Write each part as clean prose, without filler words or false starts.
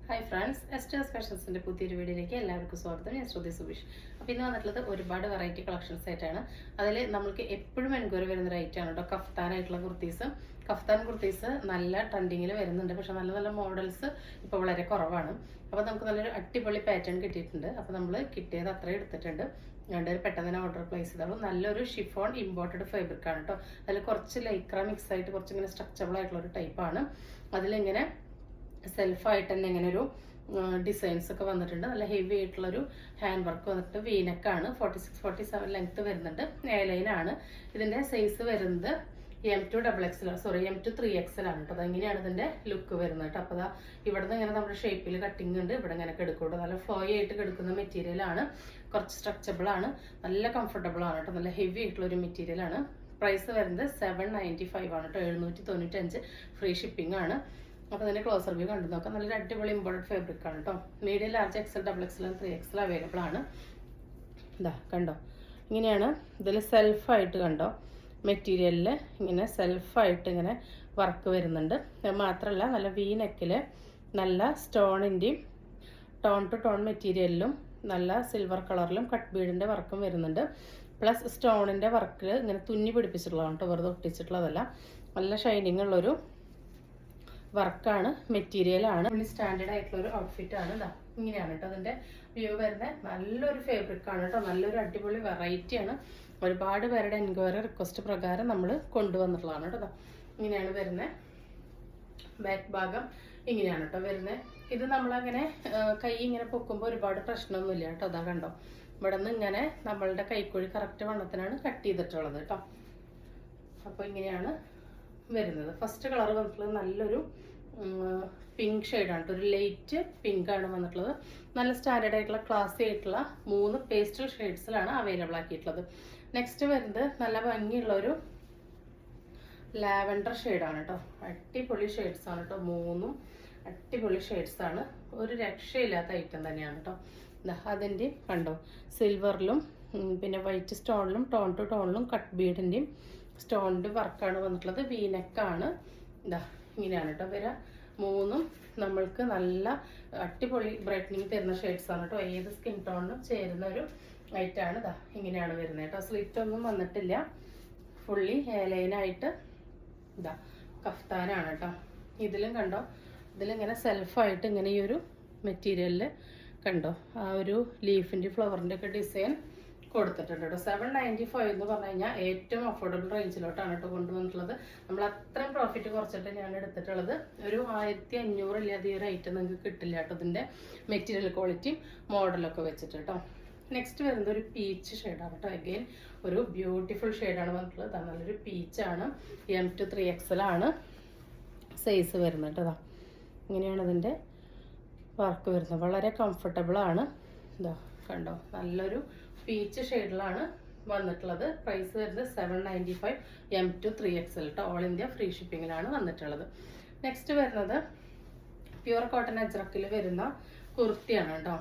Hi friends, എസ്റ്റേഴ്സ് ഫാഷൻസിൻ്റെ പുതിയൊരു വീഡിയോയിലേക്ക് എല്ലാവർക്കും സ്വാഗതം. ഞാൻ ശ്രുതി സുബീഷ്. അപ്പോൾ ഇന്ന് വന്നിട്ടുള്ളത് ഒരുപാട് വെറൈറ്റി കളക്ഷൻസ് ആയിട്ടാണ്. അതിൽ നമുക്ക് എപ്പോഴും എൻക്വയറി വരുന്ന റേറ്റാണ് കേട്ടോ കഫ്താനായിട്ടുള്ള കുർത്തീസ്. കഫ്താൻ കുർത്തീസ് നല്ല ട്രെൻഡിങ്ങിൽ വരുന്നുണ്ട്, പക്ഷെ നല്ല നല്ല മോഡൽസ് ഇപ്പോൾ വളരെ കുറവാണ്. അപ്പോൾ നമുക്ക് നല്ലൊരു അടിപൊളി പാറ്റേൺ കിട്ടിയിട്ടുണ്ട്. അപ്പോൾ നമ്മൾ കിട്ടിയത് അത്രയും എടുത്തിട്ടുണ്ട്. രണ്ടുപേർ പെട്ടെന്ന് തന്നെ ഓർഡർ പ്ലേസ് ചെയ്താൽ നല്ലൊരു ഷിഫോൺ ഇമ്പോർട്ടഡ് ഫാബ്രിക് ആണ് കേട്ടോ. അതിൽ കുറച്ച് ലൈക്ര മിക്സ് ആയിട്ട് കുറച്ചിങ്ങനെ സ്ട്രക്ചബിൾ ആയിട്ടുള്ള ഒരു ടൈപ്പാണ്. അതിലിങ്ങനെ സെൽഫായിട്ട് തന്നെ ഇങ്ങനെ ഒരു ഡിസൈൻസ് ഒക്കെ വന്നിട്ടുണ്ട്. നല്ല ഹെവി ആയിട്ടുള്ളൊരു ഹാൻഡ് വർക്ക് വന്നിട്ട് വീനക്കാണ്. 46-47 ലെങ്ത് വരുന്നുണ്ട്. എയർലൈനാണ്. ഇതിൻ്റെ സൈസ് വരുന്നത് M2 XXL, sorry M2 3XL ആണ് കേട്ടോ. അതെങ്ങനെയാണ് ഇതിൻ്റെ ലുക്ക് വരുന്നത് കേട്ടോ. അപ്പോൾ അതാ ഇവിടെ നിന്ന് ഇങ്ങനെ നമ്മുടെ ഷേപ്പിൽ കട്ടിങ് ഉണ്ട്. ഇവിടെ ഇങ്ങനെ കിടക്കും. നല്ല ഫ്ലോയി ആയിട്ട് കിടക്കുന്ന മെറ്റീരിയലാണ്. കുറച്ച് സ്ട്രക്ചബിൾ ആണ്. നല്ല കംഫർട്ടബിൾ ആണ് കേട്ടോ. നല്ല ഹെവി ആയിട്ടുള്ള ഒരു മെറ്റീരിയലാണ്. പ്രൈസ് വരുന്നത് 795 ആണ് കേട്ടോ. 795 ഫ്രീ ഷിപ്പിംഗ് ആണ്. അപ്പോൾ അതിൻ്റെ ക്ലോസർ വ്യൂ കണ്ടു നോക്കാം. നല്ലൊരു അടിപൊളി ഇമ്പോർട്ടഡ് ഫാബ്രിക് ആണ് കേട്ടോ. Medium, large, XL, XXL, 3XL available ആണ്. ഇതാ കണ്ടോ, ഇങ്ങനെയാണ് ഇതിൽ സെൽഫായിട്ട് കണ്ടോ മെറ്റീരിയലിൽ ഇങ്ങനെ സെൽഫായിട്ട് ഇങ്ങനെ വർക്ക് വരുന്നുണ്ട്. അത് മാത്രമല്ല നല്ല വി നെക്കിൽ നല്ല സ്റ്റോണിൻ്റെയും ടോൺ ടു ടോൺ മെറ്റീരിയലിലും നല്ല സിൽവർ കളറിലും കട്ട് ബീഡിൻ്റെ വർക്കും വരുന്നുണ്ട്. പ്ലസ് സ്റ്റോണിൻ്റെ വർക്ക് ഇങ്ങനെ തുന്നി പിടിപ്പിച്ചിട്ടുള്ളതാണ് കേട്ടോ, വെറുതെ ഒട്ടിച്ചിട്ടുള്ളതല്ല. നല്ല ഷൈനിങ് ഉള്ളൊരു വർക്കാണ്, മെറ്റീരിയലാണ്. സ്റ്റാൻഡേർഡ് ആയിട്ടുള്ള ഒരു ഔട്ട്ഫിറ്റ് ആണ്. ഇതാ ഇങ്ങനെയാണ് കേട്ടോ അതിൻ്റെ വ്യൂ വരുന്നത്. നല്ലൊരു ഫാബ്രിക് ആണ് കേട്ടോ. നല്ലൊരു അടിപൊളി വെറൈറ്റി ആണ്. ഒരുപാട് പേരുടെ എൻക്വയറി റിക്വസ്റ്റ് പ്രകാരം നമ്മൾ കൊണ്ടുവന്നിട്ടുള്ളതാണ് കേട്ടോ. ഇങ്ങനെയാണ് വരുന്നത്. ബാക്ക് ഭാഗം ഇങ്ങനെയാണ് കേട്ടോ വരുന്നത്. ഇത് നമ്മളങ്ങനെ കൈ ഇങ്ങനെ പൊക്കുമ്പോൾ ഒരുപാട് പ്രശ്നമൊന്നുമില്ല കേട്ടോ. അതാ കണ്ടോ, ഇവിടെ നിന്ന് ഇങ്ങനെ നമ്മളുടെ കൈക്കുഴി കറക്റ്റ് വണ്ണത്തിനാണ് കട്ട് ചെയ്തിട്ടുള്ളത് കേട്ടോ. അപ്പോൾ ഇങ്ങനെയാണ് വരുന്നത്. ഫസ്റ്റ് കളർ വന്നിട്ടുള്ളത് നല്ലൊരു പിങ്ക് ഷെയ്ഡാണ് കേട്ടോ. ഒരു ലൈറ്റ് പിങ്ക് ആണ് വന്നിട്ടുള്ളത്. നല്ല സ്റ്റാൻഡേർഡ് ആയിട്ടുള്ള ക്ലാസി ആയിട്ടുള്ള 3 പേസ്റ്റൽ ഷെയ്ഡ്സിലാണ് അവൈലബിൾ ആക്കിയിട്ടുള്ളത്. നെക്സ്റ്റ് വരുന്നത് നല്ല ഭംഗിയുള്ളൊരു ലാവൻഡർ ഷെയ്ഡാണ് കേട്ടോ. അടിപൊളി ഷെയ്ഡ്സ് ആണ് കേട്ടോ. 3 അടിപൊളി ഷെയ്ഡ്സ് ആണ്. ഒരു രക്ഷയില്ലാത്ത ഐറ്റം തന്നെയാണ് കേട്ടോ. അതിൻ്റെ കണ്ടോ സിൽവറിലും പിന്നെ വൈറ്റ് സ്റ്റോണിലും ടോൺ ടു ടോണിലും കട്ട് ബീഡിൻ്റെയും സ്റ്റോണിൻ്റെ വർക്കാണ് വന്നിട്ടുള്ളത്. വീനെക്കാണ്. ഇതാ ഇങ്ങനെയാണ് കേട്ടോ വരിക. 3 നമ്മൾക്ക് നല്ല അടിപൊളി ബ്രൈറ്റനിങ് തരുന്ന ഷെയ്ഡ്സ് ആണ് കേട്ടോ. ഏത് സ്കിൻ ടോണിനും ചേരുന്ന ഒരു ഐറ്റാണ്. ഇതാ ഇങ്ങനെയാണ് വരുന്നത് കേട്ടോ. സ്ലിറ്റ് ഒന്നും വന്നിട്ടില്ല. ഫുള്ളി ലൈനായിട്ട് ഇതാ കഫ്താനാണ് കേട്ടോ. ഇതിലും കണ്ടോ, ഇതിലിങ്ങനെ സെൽഫായിട്ട് ഇങ്ങനെ ഈ ഒരു മെറ്റീരിയലിൽ കണ്ടോ ആ ഒരു ലീഫിൻ്റെ ഫ്ലവറിൻ്റെ ഒക്കെ ഡിസൈൻ കൊടുത്തിട്ടുണ്ട് കേട്ടോ. 795 എന്ന് പറഞ്ഞു കഴിഞ്ഞാൽ ഏറ്റവും അഫോർഡബിൾ റേഞ്ചിലോട്ടാണ് കേട്ടോ കൊണ്ടുവന്നിട്ടുള്ളത്. നമ്മൾ അത്രയും പ്രോഫിറ്റ് കുറച്ചിട്ട് ഞാൻ എടുത്തിട്ടുള്ളത്. ഒരു 1500 ഇല്ലാതെ ഈ ഒരു ഐറ്റം നിങ്ങൾക്ക് കിട്ടില്ല കേട്ടോ. ഇതിൻ്റെ മെറ്റീരിയൽ ക്വാളിറ്റിയും മോഡലൊക്കെ വെച്ചിട്ട് കേട്ടോ. നെക്സ്റ്റ് വരുന്നത് ഒരു പീച്ച് ഷെയ്ഡാണ് കേട്ടോ. അഗെയിൻ ഒരു ബ്യൂട്ടിഫുൾ ഷെയ്ഡാണ് വന്നിട്ടുള്ളത്. നല്ലൊരു പീച്ചാണ്. M2 3XL ആണ് സൈസ് വരുന്നത് കേട്ടോ. ഇങ്ങനെയാണ് ഇതിൻ്റെ വർക്ക് വരുന്നത്. വളരെ കംഫർട്ടബിൾ ആണ്. ഇതാ കണ്ടോ, നല്ലൊരു പീച്ച് ഷെയ്ഡിലാണ് വന്നിട്ടുള്ളത്. പ്രൈസ് വരുന്നത് 795 M2 3XL കേട്ടോ. ഓൾ ഇന്ത്യ ഫ്രീ ഷിപ്പിങ്ങിലാണ് വന്നിട്ടുള്ളത്. നെക്സ്റ്റ് വരുന്നത് പ്യുവർ കോട്ടൺ അജ്രക്കിൽ വരുന്ന കുർത്തിയാണ് കേട്ടോ.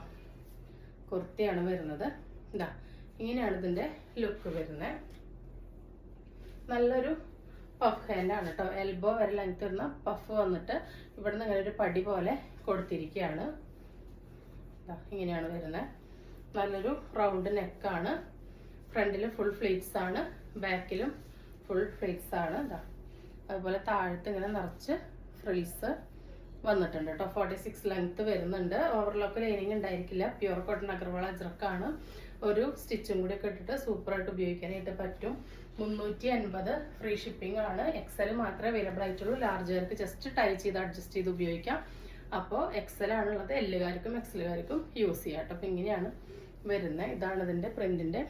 കുർത്തിയാണ് വരുന്നത്. ഇതാ ഇങ്ങനെയാണ് ഇതിൻ്റെ ലുക്ക് വരുന്നത്. നല്ലൊരു പഫ് ഹാൻഡാണ് കേട്ടോ. എൽബോ വരെ ലെങ്ത് വരുന്ന പഫ് വന്നിട്ട് ഇവിടുന്ന് ഇങ്ങനെ ഒരു പടി പോലെ കൊടുത്തിരിക്കുകയാണ്. ഇങ്ങനെയാണ് വരുന്നത്. നല്ലൊരു റൗണ്ട് നെക്കാണ്. ഫ്രണ്ടിൽ ഫുൾ ഫ്ലീറ്റ്സ് ആണ്, ബാക്കിലും ഫുൾ ഫ്ലീറ്റ്സ് ആണ്. ഇതാ അതുപോലെ താഴത്ത് ഇങ്ങനെ നിറച്ച് ഫ്രിൽസ് വന്നിട്ടുണ്ട് കേട്ടോ. 46 ലെങ്ത് വരുന്നുണ്ട്. ഓവർലോക്ക് ലൈനിങ് ഉണ്ടായിരിക്കില്ല. പ്യുവർ കോട്ടൺ അഗർവാൾ അജ്രക്കാണ്. ഒരു സ്റ്റിച്ചും കൂടി ഒക്കെ ഇട്ടിട്ട് സൂപ്പറായിട്ട് ഉപയോഗിക്കാനായിട്ട് പറ്റും. 350 ഫ്രീ ഷിപ്പിംഗ് ആണ്. XL മാത്രമേ അവൈലബിൾ ആയിട്ടുള്ളൂ. ലാർജുകാർക്ക് ജസ്റ്റ് ടൈ ചെയ്ത് അഡ്ജസ്റ്റ് ചെയ്ത് ഉപയോഗിക്കാം. അപ്പോൾ XL ആണുള്ളത്. എല്ലുകാർക്കും XLകാർക്കും യൂസ് ചെയ്യാം കേട്ടോ. അപ്പോൾ ഇങ്ങനെയാണ് വരുന്നത്. ഇതാണ് ഇതിൻ്റെ പ്രിൻറ്റിൻ്റെ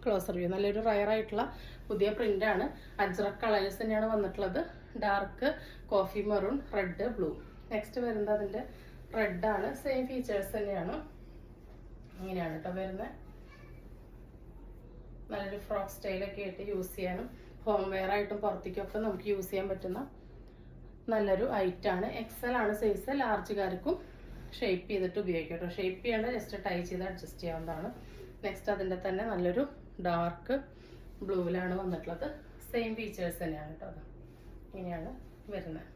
ക്ലോസർ വ്യൂ. നല്ലൊരു റയർ ആയിട്ടുള്ള പുതിയ പ്രിൻ്റാണ്. അജ്രക് കളേഴ്സ് തന്നെയാണ് വന്നിട്ടുള്ളത്. Dark coffee maroon, red, blue. Next വരുന്നത് അതിൻ്റെ റെഡാണ്. സെയിം ഫീച്ചേഴ്സ് തന്നെയാണ്. ഇങ്ങനെയാണ് കേട്ടോ വരുന്നത്. നല്ലൊരു ഫ്രോക്ക് സ്റ്റൈലൊക്കെ ആയിട്ട് യൂസ് ചെയ്യാനും ഹോം വെയർ ആയിട്ടും പുറത്തേക്കൊക്കെ നമുക്ക് യൂസ് ചെയ്യാൻ പറ്റുന്ന നല്ലൊരു ഐറ്റാണ്. XL ആണ് സൈസ്. ലാർജുകാർക്കും ഷേപ്പ് ചെയ്തിട്ട് ഉപയോഗിക്കാം കേട്ടോ. ഷേപ്പ് ചെയ്യേണ്ട, ജസ്റ്റ് ടൈ ചെയ്ത് അഡ്ജസ്റ്റ് ചെയ്യാവുന്നതാണ്. നെക്സ്റ്റ് അതിൻ്റെ തന്നെ നല്ലൊരു ഡാർക്ക് ബ്ലൂവിലാണ് വന്നിട്ടുള്ളത്. സെയിം ഫീച്ചേഴ്സ് തന്നെയാണ് കേട്ടോ. അത് ഇങ്ങനെയാണ് വരുന്നത്.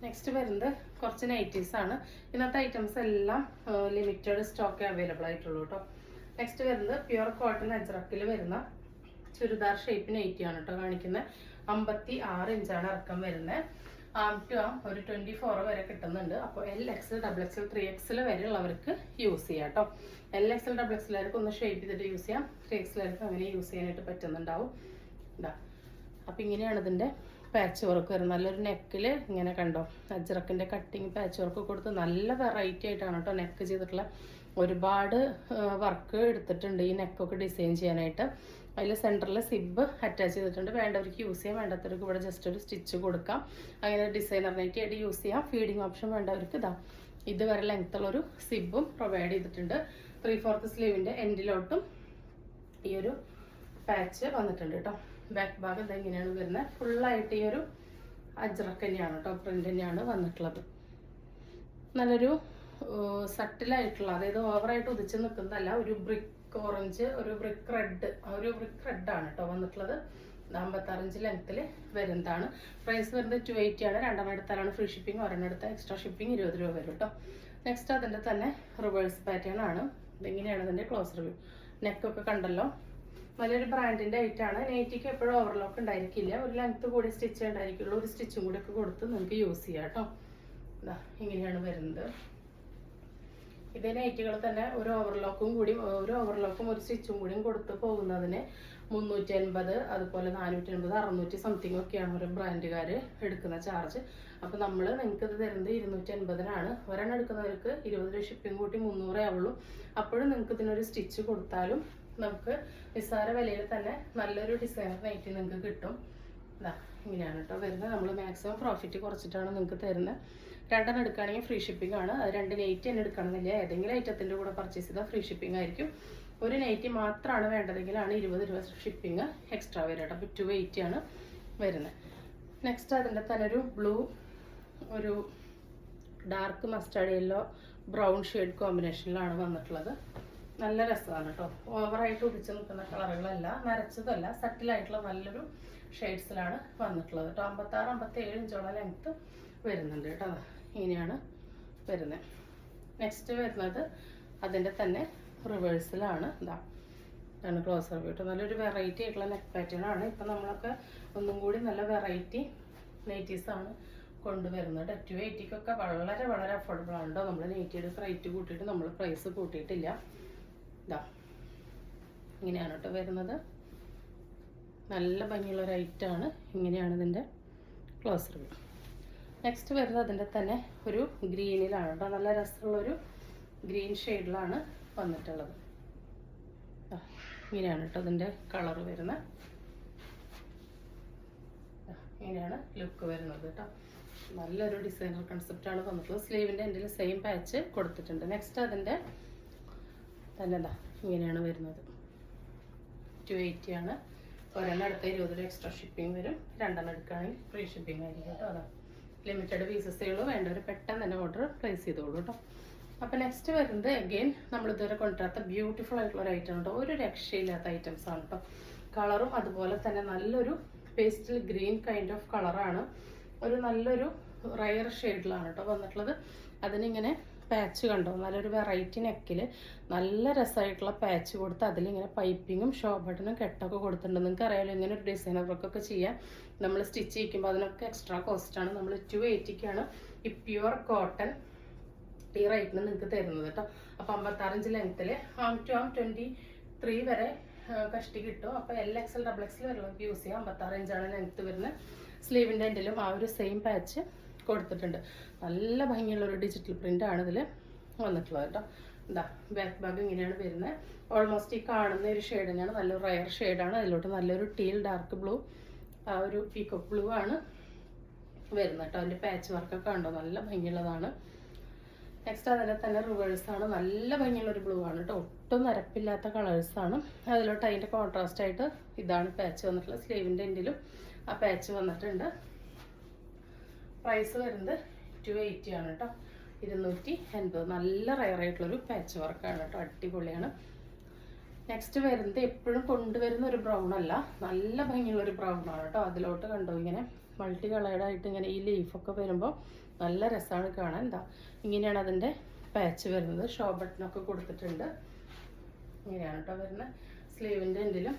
നെക്സ്റ്റ് വരുന്നത് കുറച്ച് നൈറ്റീസ് ആണ്. ഇന്നത്തെ ഐറ്റംസ് എല്ലാം ലിമിറ്റഡ് സ്റ്റോക്ക് അവൈലബിൾ ആയിട്ടുള്ളൂ കേട്ടോ. നെക്സ്റ്റ് വരുന്നത് പ്യുർ കോട്ടൺ അജ്രക്കിൽ വരുന്ന ചുരിദാർ ഷേപ്പ് നൈറ്റി ആണ് കേട്ടോ കാണിക്കുന്നത്. 56 ഇഞ്ചാണ് ഇറക്കം വരുന്നത്. ആം ടു ആം ഒരു 24 വരെ കിട്ടുന്നുണ്ട്. അപ്പോൾ LXL, XXL, 3XL വരെ ഉള്ളവർക്ക് യൂസ് ചെയ്യാം കേട്ടോ. LXL, XXL ഒന്ന് ഷേപ്പ് ചെയ്തിട്ട് യൂസ് ചെയ്യാം. 3XL അങ്ങനെ യൂസ് ചെയ്യാനായിട്ട് പറ്റുന്നുണ്ടാവും. ഇതാ, അപ്പം ഇങ്ങനെയാണ് ഇതിൻ്റെ പാച്ച് വർക്ക് വരുന്നത്. നല്ലൊരു നെക്കിൽ ഇങ്ങനെ കണ്ടോ അജ്രക്കിൻ്റെ കട്ടിങ് പാച്ച് വർക്ക് കൊടുത്ത് നല്ല വെറൈറ്റി ആയിട്ടാണ് കേട്ടോ നെക്ക് ചെയ്തിട്ടുള്ള. ഒരുപാട് വർക്ക് എടുത്തിട്ടുണ്ട് ഈ നെക്കൊക്കെ ഡിസൈൻ ചെയ്യാനായിട്ട്. അതിൽ സെൻറ്ററിൽ സിബ് അറ്റാച്ച് ചെയ്തിട്ടുണ്ട്. വേണ്ടവർക്ക് യൂസ് ചെയ്യാം, വേണ്ടാത്തവർക്ക് ഇവിടെ ജസ്റ്റ് ഒരു സ്റ്റിച്ച് കൊടുക്കാം. അങ്ങനെ ഡിസൈനർ നെറ്റ് ആയിട്ട് യൂസ് ചെയ്യാം. ഫീഡിങ് ഓപ്ഷൻ വേണ്ടവർക്ക് ഇതാ ഇതുവരെ ലെങ്ത്തുള്ളൊരു സിബും പ്രൊവൈഡ് ചെയ്തിട്ടുണ്ട്. 3/4 സ്ലീവിൻ്റെ എൻഡിലോട്ടും ഈ ഒരു പാച്ച് വന്നിട്ടുണ്ട് കേട്ടോ. ബാക്ക് ഭാഗം ഇതെങ്ങനെയാണ് വരുന്നത്. ഫുള്ളായിട്ട് ഈ ഒരു അജ്രക്ക് തന്നെയാണ് കേട്ടോ, പ്രിന്റ് തന്നെയാണ് വന്നിട്ടുള്ളത്. നല്ലൊരു സട്ടിലായിട്ടുള്ള, അതായത് ഓവറായിട്ട് ഉദിച്ച് നിൽക്കുന്നതല്ല, ഒരു ബ്രിക്ക് ഓറഞ്ച്, ഒരു ബ്രിക്ക് റെഡ് ആണ് കേട്ടോ വന്നിട്ടുള്ളത്. 56 ഇഞ്ച് ലെങ്ത്തിൽ വരുന്നതാണ്. പ്രൈസ് വരുന്നത് 280 ആണ്. 2 എടുത്താലാണ് ഫ്രീ ഷിപ്പിംഗ്, 1 എടുത്താൽ എക്സ്ട്രാ ഷിപ്പിംഗ് 20 രൂപ വരും കേട്ടോ. നെക്സ്റ്റ് അതിൻ്റെ തന്നെ റിവേഴ്സ് പാറ്റേൺ ആണ്. ഇതെങ്ങനെയാണ് ഇതിൻ്റെ ക്ലോസ് റിവ്യൂ. നെക്കൊക്കെ കണ്ടല്ലോ, നല്ലൊരു ബ്രാൻഡിൻ്റെ ഐറ്റാണ്. നൈറ്റിക്ക് എപ്പോഴും ഓവർലോക്ക് ഉണ്ടായിരിക്കില്ല, ഒരു ലെങ്ത്ത് കൂടി സ്റ്റിച്ച് ഉണ്ടായിരിക്കുള്ളൂ. ഒരു സ്റ്റിച്ചും കൂടി ഒക്കെ കൊടുത്ത് നിങ്ങൾക്ക് യൂസ് ചെയ്യാം കേട്ടോ. ഇതാ ഇങ്ങനെയാണ് വരുന്നത്. ഇതേ നൈറ്റികൾ തന്നെ ഒരു ഓവർലോക്കും ഒരു സ്റ്റിച്ചും കൂടിയും കൊടുത്ത് പോകുന്നതിന് 380, അതുപോലെ 480, 600 സംതിങ് ഒക്കെയാണ് ഒരു ബ്രാൻഡുകാർ എടുക്കുന്ന ചാർജ്. അപ്പോൾ നിങ്ങൾക്ക് ഇത് തരുന്നത് 280-നാണ്. ഒരെണ്ണം എടുക്കുന്നവർക്ക് 20 രൂപ ഷിപ്പിംഗ് കൂട്ടി 300 ആവുള്ളൂ. അപ്പോഴും നിങ്ങൾക്ക് ഇതിനൊരു സ്റ്റിച്ച് കൊടുത്താലും നമുക്ക് നിസ്സാര വിലയിൽ തന്നെ നല്ലൊരു ഡിസൈനർ നൈറ്റി നിങ്ങൾക്ക് കിട്ടും. ഇതാ ഇങ്ങനെയാണ് കേട്ടോ വരുന്നത്. നമ്മൾ മാക്സിമം പ്രോഫിറ്റ് കുറച്ചിട്ടാണ് നിങ്ങൾക്ക് തരുന്നത്. 2 എടുക്കുകയാണെങ്കിൽ ഫ്രീ ഷിപ്പിംഗ് ആണ്. അത് 2 നൈറ്റി തന്നെ എടുക്കണമെന്നില്ല, ഏതെങ്കിലും ഐറ്റത്തിൻ്റെ കൂടെ പർച്ചേസ് ചെയ്താൽ ഫ്രീ ഷിപ്പിംഗ് ആയിരിക്കും. ഒരു നൈറ്റി മാത്രമാണ് വേണ്ടതെങ്കിലാണ് 20 രൂപ ഷിപ്പിംഗ് എക്സ്ട്രാ വരും കേട്ടോ. അപ്പോൾ 280 ആണ് വരുന്നത്. നെക്സ്റ്റ് അതിൻ്റെ തന്നെ ഒരു ബ്ലൂ, ഒരു dark mustard yellow, brown shade കോമ്പിനേഷനിലാണ് വന്നിട്ടുള്ളത്. നല്ല രസമാണ് കേട്ടോ. ഓവറായിട്ട് ഉദിച്ച് നിൽക്കുന്ന കളറുകളല്ല, നരച്ചതല്ല, സട്ടിലായിട്ടുള്ള നല്ലൊരു ഷെയ്ഡ്സിലാണ് വന്നിട്ടുള്ളത് കേട്ടോ. 56-57 ഇഞ്ചോളം ലെങ്ത്ത് വരുന്നുണ്ട് കേട്ടോ. ഇങ്ങനെയാണ് വരുന്നത്. നെക്സ്റ്റ് വരുന്നത് അതിൻ്റെ തന്നെ റിവേഴ്സിലാണ്. ഇതാണ് ക്ലോസ് റിവ്യൂ കേട്ടോ. നല്ലൊരു വെറൈറ്റി ആയിട്ടുള്ള നെക്ക് പാറ്റേൺ ആണ്. ഇപ്പം നമ്മളൊക്കെ ഒന്നും കൂടി നല്ല വെറൈറ്റി നൈറ്റീസാണ് കൊണ്ടുവരുന്നത്. 280-ക്കൊക്കെ വളരെ വളരെ അഫോർഡബിൾ ആണ് കേട്ടോ. നമ്മൾ നൈറ്റിയുടെ റേറ്റ് കൂട്ടിയിട്ട് നമ്മൾ പ്രൈസ് കൂട്ടിയിട്ടില്ല. ഇതാ ഇങ്ങനെയാണ് കേട്ടോ വരുന്നത്. നല്ല ഭംഗിയുള്ള ഒരു ഐറ്റാണ്. ഇങ്ങനെയാണ് ഇതിൻ്റെ ക്ലോസ് റിവ്യൂ. നെക്സ്റ്റ് വരുന്നത് അതിൻ്റെ തന്നെ ഒരു ഗ്രീനിലാണ് കേട്ടോ. നല്ല രസമുള്ളൊരു ഗ്രീൻ ഷെയ്ഡിലാണ് വന്നിട്ടുള്ളത്. ഇങ്ങനെയാണ് കേട്ടോ അതിൻ്റെ കളർ വരുന്നത്. ഇങ്ങനെയാണ് ലുക്ക് വരുന്നത് കേട്ടോ. നല്ലൊരു ഡിസൈനർ കൺസെപ്റ്റാണ് വന്നിട്ടുള്ളത്. സ്ലീവിൻ്റെ എൻഡിൽ സെയിം പാച്ച് കൊടുത്തിട്ടുണ്ട്. നെക്സ്റ്റ് അതിൻ്റെ തന്നെ ഇങ്ങനെയാണ് വരുന്നത്. 280 ആണ്. ഒരെണ്ണം എടുത്ത 20 രൂപ എക്സ്ട്രാ ഷിപ്പിംഗ് വരും. 2 എടുക്കുകയാണെങ്കിൽ ഫ്രീ ഷിപ്പിംഗ് ആയിരിക്കും കേട്ടോ. അതാ ലിമിറ്റഡ് പീസസേ ഉള്ളൂ. വേണ്ടവർ പെട്ടെന്ന് തന്നെ ഓർഡർ പ്ലേസ് ചെയ്തോളൂ കേട്ടോ. അപ്പോൾ നെക്സ്റ്റ് വരുന്നത് അഗെയിൻ നമ്മളിതുവരെ കൊണ്ടുവരാത്ത ബ്യൂട്ടിഫുൾ ആയിട്ടുള്ള ഒരു ഐറ്റം കേട്ടോ. ഒരു രക്ഷയില്ലാത്ത ഐറ്റംസ് ആണ് കേട്ടോ. കളറും അതുപോലെ തന്നെ നല്ലൊരു പേസ്റ്റൽ ഗ്രീൻ കൈൻഡ് ഓഫ് കളറാണ്. ഒരു നല്ലൊരു റയർ ഷെയ്ഡിലാണ് കേട്ടോ വന്നിട്ടുള്ളത്. അതിനിങ്ങനെ പാച്ച് കണ്ടോ, നല്ലൊരു വെറൈറ്റി നെക്കിൽ നല്ല രസമായിട്ടുള്ള പാച്ച് കൊടുത്ത് അതിലിങ്ങനെ പൈപ്പിങ്ങും ഷോ ബട്ടണും കെട്ടൊക്കെ കൊടുത്തിട്ടുണ്ട്. നിങ്ങൾക്ക് അറിയാമല്ലോ ഇങ്ങനെ ഒരു ഡിസൈനർ വർക്കൊക്കെ ചെയ്യാൻ നമ്മൾ സ്റ്റിച്ച് ചെയ്യിക്കുമ്പോൾ അതിനൊക്കെ എക്സ്ട്രാ കോസ്റ്റാണ്. നമ്മൾ 280-ക്കാണ് ഈ പ്യുവർ കോട്ടൺ ഈ റേറ്റിന് നിങ്ങൾക്ക് തരുന്നത് കേട്ടോ. അപ്പോൾ 56 ഇഞ്ച് ലെങ്ത്തിൽ ആം ടു ആം 23 വരെ കഷ്ടി കിട്ടും. അപ്പോൾ LXL, XXL വരെയുള്ളവർക്ക് യൂസ് ചെയ്യാം. 56 ഇഞ്ചാണ് ലെങ്ത്ത് വരുന്നത്. സ്ലീവിൻ്റെ എൻഡിലും ആ ഒരു സെയിം പാച്ച് കൊടുത്തിട്ടുണ്ട്. നല്ല ഭംഗിയുള്ളൊരു ഡിജിറ്റൽ പ്രിൻ്റാണ് ഇതിൽ വന്നിട്ടുള്ളത് കേട്ടോ. ബാക്ക് ഭാഗം ഇങ്ങനെയാണ് വരുന്നത്. ഓൾമോസ്റ്റ് ഈ കാണുന്ന ഒരു ഷെയ്ഡ് തന്നെയാണ്. നല്ലൊരു റയർ ഷെയ്ഡാണ്. അതിലോട്ട് നല്ലൊരു ടീൽ ഡാർക്ക് ബ്ലൂ, ആ ഒരു പീക്കോക്ക് ബ്ലൂ ആണ് വരുന്നത് കേട്ടോ. അതിൻ്റെ പാച്ച് വർക്കൊക്കെ ഉണ്ടോ, നല്ല ഭംഗിയുള്ളതാണ്. നെക്സ്റ്റ് അതിൽ തന്നെ റിവേഴ്സാണ്. നല്ല ഭംഗിയുള്ളൊരു ബ്ലൂ ആണ് കേട്ടോ. ഒട്ടും നിരപ്പില്ലാത്ത കളേഴ്സാണ്. അതിലോട്ട് അതിൻ്റെ കോൺട്രാസ്റ്റ് ആയിട്ട് ഇതാണ് പാച്ച് വന്നിട്ടുള്ളത്. സ്ലീവിൻ്റെ എൻഡിലും ആ പാച്ച് വന്നിട്ടുണ്ട്. പ്രൈസ് വരുന്നത് 280 ആണ് കേട്ടോ. 280. നല്ല റയർ ആയിട്ടുള്ളൊരു പാച്ച് വർക്കാണ് കേട്ടോ. അടിപൊളിയാണ്. നെക്സ്റ്റ് വരുന്നത് എപ്പോഴും കൊണ്ടുവരുന്ന ഒരു ബ്രൗൺ അല്ല, നല്ല ഭംഗിയുള്ള ഒരു ബ്രൗൺ ആണ് കേട്ടോ. അതിലോട്ട് കണ്ടോ ഇങ്ങനെ മൾട്ടി കളേർഡായിട്ട് ഇങ്ങനെ ഈ ലീഫൊക്കെ വരുമ്പോൾ നല്ല രസമാണ് കാണാൻ. എന്താ ഇങ്ങനെയാണ് അതിൻ്റെ പാച്ച് വരുന്നത്. ഷോ ബട്ടണൊക്കെ കൊടുത്തിട്ടുണ്ട്. ഇങ്ങനെയാണ് കേട്ടോ വരുന്നത്. സ്ലീവിൻ്റെ എൻഡിലും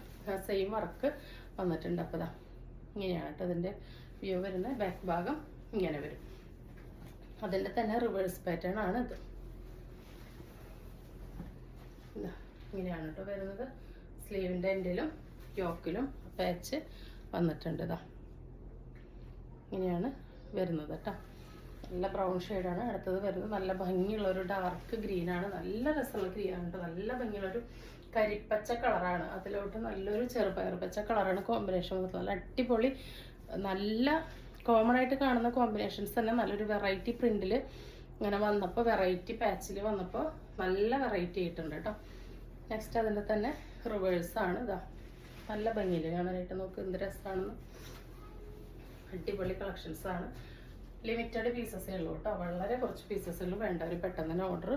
സെയിം വർക്ക് വന്നിട്ടുണ്ട്. അപ്പോൾ ഇതാ ഇങ്ങനെയാണ് കേട്ടോ അതിൻ്റെ വ്യൂ വരുന്നത്. ബാക്ക് ഭാഗം ഇങ്ങനെ വരും. അതിൻ്റെ തന്നെ റിവേഴ്സ് പാറ്റേൺ ആണ് ഇത്. ഇങ്ങനെയാണ് കേട്ടോ വരുന്നത്. സ്ലീവിൻ്റെ എൻഡിലും യോക്കിലും പാച്ച് വന്നിട്ടുണ്ട്. ഇതാ ഇങ്ങനെയാണ് വരുന്നത് കേട്ടോ. നല്ല ബ്രൗൺ ഷെയ്ഡാണ്. അടുത്തത് വരുന്നത് നല്ല ഭംഗിയുള്ളൊരു ഡാർക്ക് ഗ്രീനാണ്. നല്ല രസമുള്ള ഗ്രീനാണ് കേട്ടോ. നല്ല ഭംഗിയുള്ളൊരു കരിപ്പച്ച കളറാണ്. അതിലോട്ട് നല്ലൊരു ചെറുപയർ പച്ച കളറാണ് കോമ്പിനേഷൻ വന്നത്. നല്ല അടിപൊളി, നല്ല കോമൺ ആയിട്ട് കാണുന്ന കോമ്പിനേഷൻസ് തന്നെ നല്ലൊരു വെറൈറ്റി പ്രിന്റിൽ ഇങ്ങനെ വന്നപ്പോൾ, വെറൈറ്റി പാച്ചിൽ വന്നപ്പോൾ നല്ല വെറൈറ്റി ആയിട്ടുണ്ട് കേട്ടോ. നെക്സ്റ്റ് അതിൻ്റെ തന്നെ റിവേഴ്സാണ്. ഇതാ നല്ല ഭംഗിയിൽ കാണാനായിട്ട്. നോക്ക് എന്ത് രസമാണെന്ന്. അടിപൊളി കളക്ഷൻസാണ്. ലിമിറ്റഡ് പീസസേ ഉള്ളൂ കേട്ടോ. വളരെ കുറച്ച് പീസസേ ഉള്ളൂ. വേണ്ടവർ പെട്ടെന്ന് തന്നെ ഓർഡർ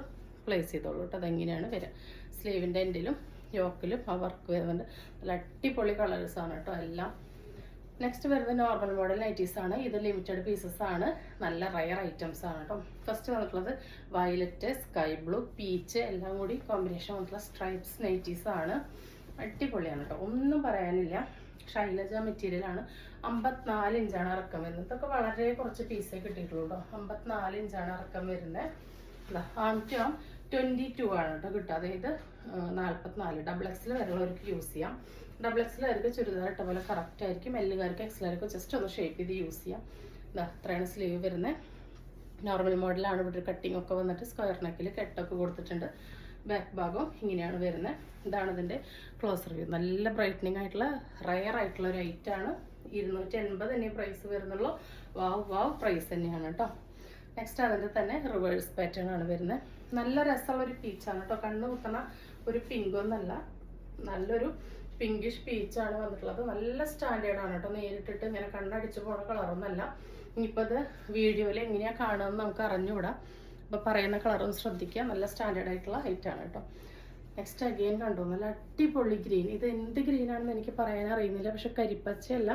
പ്ലേസ് ചെയ്തോളൂ കേട്ടോ. അതെങ്ങനെയാണ് വരിക. സ്ലീവിൻ്റെ എൻഡിലും യോക്കിലും ആ വർക്ക് വരുന്നുണ്ട്. നല്ല അടിപൊളി കളേഴ്സാണ് കേട്ടോ എല്ലാം. നെക്സ്റ്റ് വരുന്നത് നോർമൽ മോഡൽ നൈറ്റീസാണ്. ഇത് ലിമിറ്റഡ് പീസസ് ആണ്. നല്ല റയർ ഐറ്റംസ് ആണ് കേട്ടോ. ഫസ്റ്റ് വന്നിട്ടുള്ളത് വയലറ്റ്, സ്കൈ ബ്ലൂ, പീച്ച് എല്ലാം കൂടി കോമ്പിനേഷൻ വന്നിട്ടുള്ള സ്ട്രൈപ്സ് നൈറ്റീസാണ്. അടിപൊളിയാണ് കേട്ടോ. ഒന്നും പറയാനില്ല. ഷൈലജ മെറ്റീരിയലാണ്. 54 ഇഞ്ചാണ് ഇറക്കം വരുന്നത്. ഇതൊക്കെ വളരെ കുറച്ച് പീസേ കിട്ടിയിട്ടുള്ളൂ കേട്ടോ. 54 ഇഞ്ചാണ് ഇറക്കം വരുന്നത്. ആം ടു ആം 22 ആണ് കേട്ടോ കിട്ടുക. അതായത് 44. ഡബിൾ എക്സിൽ വരുന്നവർക്ക് യൂസ് ചെയ്യാം. ഡബിൾ എക്സിലായിരിക്കും ചുരിദാർ ഇട്ട പോലെ കറക്റ്റ് ആയിരിക്കും. എല്ലുകാർക്ക് എക്സിലായിരിക്കും ജസ്റ്റ് ഒന്ന് ഷേപ്പ് ചെയ്ത് യൂസ് ചെയ്യാം. ഇതാ അത്രയാണ് സ്ലീവ് വരുന്നത്. നോർമൽ മോഡലാണ്. ഇവിടെ ഒരു കട്ടിങ് ഒക്കെ വന്നിട്ട് സ്ക്വയർ നെക്കിൽ കെട്ടൊക്കെ കൊടുത്തിട്ടുണ്ട്. ബാക്ക് ഭാഗം ഇങ്ങനെയാണ് വരുന്നത്. ഇതാണ് ഇതിൻ്റെ ക്ലോസർ വ്യൂ. നല്ല ബ്രൈറ്റനിങ് ആയിട്ടുള്ള റയർ ആയിട്ടുള്ള ഒരു ഐറ്റാണ്. 280 തന്നെ പ്രൈസ് വരുന്നുള്ളൂ. വാവ് പ്രൈസ് തന്നെയാണ് കേട്ടോ. നെക്സ്റ്റ് അതിൻ്റെ തന്നെ റിവേഴ്സ് പാറ്റേൺ ആണ് വരുന്നത്. നല്ല രസമുള്ള ഒരു പീച്ചാണ് കേട്ടോ. കണ്ണ് കുത്തണ ഒരു പിങ്കൊന്നല്ല, നല്ലൊരു പിങ്കിഷ് പീച്ചാണ് വന്നിട്ടുള്ളത്. നല്ല സ്റ്റാൻഡേർഡാണ് കേട്ടോ. നേരിട്ടിട്ട് ഇങ്ങനെ കണ്ണടിച്ച് പോണ കളറൊന്നല്ല. ഇനിയിപ്പോൾ അത് വീഡിയോയിൽ എങ്ങനെയാണ് കാണുമെന്ന് നമുക്ക് അറിഞ്ഞുകൂടാ. അപ്പോൾ പറയുന്ന കളറൊന്ന് ശ്രദ്ധിക്കുക. നല്ല സ്റ്റാൻഡേർഡ് ആയിട്ടുള്ള ഐറ്റാണ് കേട്ടോ. നെക്സ്റ്റ് അഗെയിൻ കണ്ടോ നല്ല അടിപൊളി ഗ്രീൻ. ഇത് എന്ത് ഗ്രീനാണെന്ന് എനിക്ക് പറയാൻ അറിയുന്നില്ല. പക്ഷെ കരിപ്പച്ചയല്ല,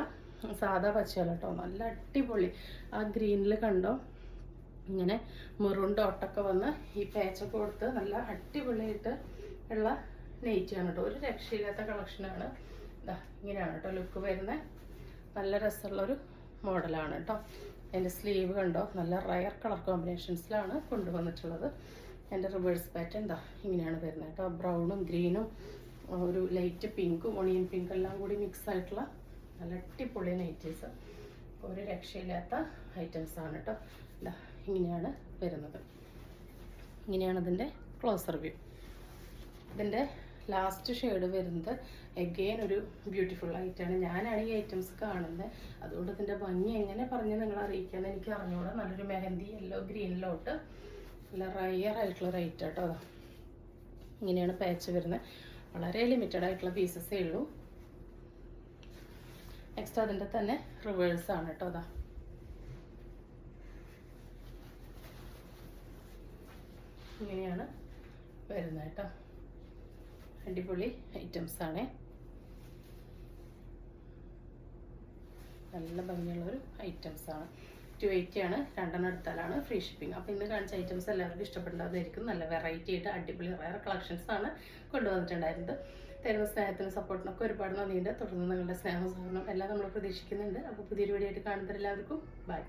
സാധാ പച്ചയല്ല കേട്ടോ. നല്ല അടിപൊളി. ആ ഗ്രീനിൽ കണ്ടോ ഇങ്ങനെ മെറൂൺ ഡോട്ടൊക്കെ വന്ന് ഈ പാച്ചൊക്കെ കൊടുത്ത് നല്ല അടിപൊളിയായിട്ട് ഉള്ള നെയ്റ്റാണ് കേട്ടോ. ഒരു രക്ഷയില്ലാത്ത കളക്ഷനാണ്. ഇതാ ഇങ്ങനെയാണ് കേട്ടോ ലുക്ക് വരുന്നത്. നല്ല രസമുള്ളൊരു മോഡലാണ് കേട്ടോ. അതിൻ്റെ സ്ലീവ് കണ്ടോ നല്ല റയർ കളർ കോമ്പിനേഷൻസിലാണ് കൊണ്ടുവന്നിട്ടുള്ളത്. എൻ്റെ റിവേഴ്സ് പാറ്റേൺ എന്താ ഇങ്ങനെയാണ് വരുന്നത് കേട്ടോ. ബ്രൗണും ഗ്രീനും ഒരു ലൈറ്റ് പിങ്കും ഒണിയൻ പിങ്ക് എല്ലാം കൂടി മിക്സ് ആയിട്ടുള്ള നല്ല അടിപൊളി നൈറ്റീസ്. ഒരു രക്ഷയില്ലാത്ത ഐറ്റംസാണ് കേട്ടോ. ഇതാ ഇങ്ങനെയാണ് വരുന്നത്. ഇങ്ങനെയാണ് ഇതിൻ്റെ ക്ലോസർ വ്യൂ. ഇതിൻ്റെ ലാസ്റ്റ് ഷെയ്ഡ് വരുന്നത് എഗെയിൻ ഒരു ബ്യൂട്ടിഫുൾ ആയിട്ടാണ്. ഞാനാണ് ഈ ഐറ്റംസ് കാണുന്നത്. അതുകൊണ്ട് ഇതിൻ്റെ ഭംഗി എങ്ങനെ പറഞ്ഞ് നിങ്ങളെ അറിയിക്കാമെന്ന് എനിക്ക് അറിഞ്ഞുകൂടാ. നല്ലൊരു മെഹന്തി യെല്ലോ ഗ്രീനിലോട്ട് നല്ല റയർ ആയിട്ടുള്ള റൈറ്റ് കേട്ടോ. അതാ ഇങ്ങനെയാണ് പാച്ച് വരുന്നത്. വളരെ ലിമിറ്റഡ് ആയിട്ടുള്ള പീസസേ ഉള്ളൂ. നെക്സ്റ്റ് അതിൻ്റെ തന്നെ റിവേഴ്സ് ആണ് കേട്ടോ. അതാ ഇങ്ങനെയാണ് വരുന്നത് കേട്ടോ. അടിപൊളി ഐറ്റംസ് ആണ്. നല്ല ഭംഗിയുള്ളൊരു ഐറ്റംസ് ആണ്. 280 ആണ്. 2 എടുത്താലാണ് ഫ്രീ ഷിപ്പിംഗ്. അപ്പോൾ ഇന്ന് കാണിച്ച ഐറ്റംസ് എല്ലാവർക്കും ഇഷ്ടപ്പെട്ടുണ്ടാകുമായിരിക്കും. നല്ല വെറൈറ്റി ആയിട്ട് അടിപൊളി വേറെ കളക്ഷൻസ് ആണ് കൊണ്ടുവന്നിട്ടുണ്ടായിരുന്നത്. തരുന്ന സ്നേഹത്തിനും സപ്പോർട്ടിനൊക്കെ ഒരുപാട് നന്ദിയുണ്ട്. തുടർന്ന് നിങ്ങളുടെ സ്നേഹം സഹകരണം എല്ലാം നമ്മൾ പ്രതീക്ഷിക്കുന്നുണ്ട്. അപ്പോൾ പുതിയൊരു വീഡിയോ ആയിട്ട് കാണുന്നവരെല്ലാവർക്കും ബൈ.